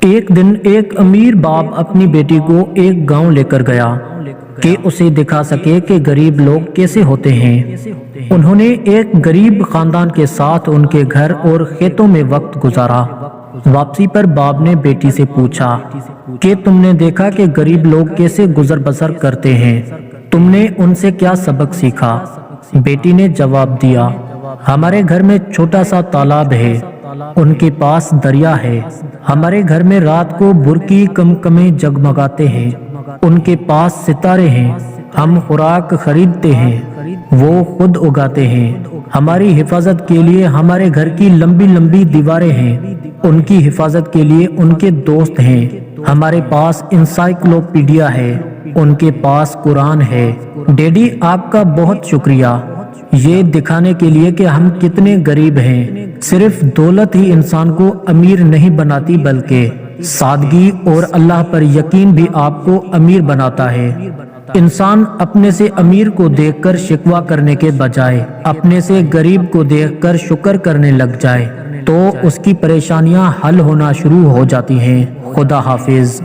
ایک دن ایک امیر باپ اپنی بیٹی کو ایک گاؤں لے کر گیا کہ اسے دکھا سکے کہ غریب لوگ کیسے ہوتے ہیں۔ انہوں نے ایک غریب خاندان کے ساتھ ان کے گھر اور کھیتوں میں وقت گزارا۔ واپسی پر باپ نے بیٹی سے پوچھا کہ تم نے دیکھا کہ غریب لوگ کیسے گزر بسر کرتے ہیں، تم نے ان سے کیا سبق سیکھا؟ بیٹی نے جواب دیا، ہمارے گھر میں چھوٹا سا تالاب ہے، ان کے پاس دریا ہے۔ ہمارے گھر میں رات کو برقی کمکمے جگمگاتے ہیں، ان کے پاس ستارے ہیں۔ ہم خوراک خریدتے ہیں، وہ خود اگاتے ہیں۔ ہماری حفاظت کے لیے ہمارے گھر کی لمبی لمبی دیواریں ہیں، ان کی حفاظت کے لیے ان کے دوست ہیں۔ ہمارے پاس انسائکلوپیڈیا ہے، ان کے پاس قرآن ہے۔ ڈیڈی آپ کا بہت شکریہ، یہ دکھانے کے لیے کہ ہم کتنے غریب ہیں۔ صرف دولت ہی انسان کو امیر نہیں بناتی بلکہ سادگی اور اللہ پر یقین بھی آپ کو امیر بناتا ہے۔ انسان اپنے سے امیر کو دیکھ کر شکوہ کرنے کے بجائے اپنے سے غریب کو دیکھ کر شکر کرنے لگ جائے تو اس کی پریشانیاں حل ہونا شروع ہو جاتی ہیں۔ خدا حافظ۔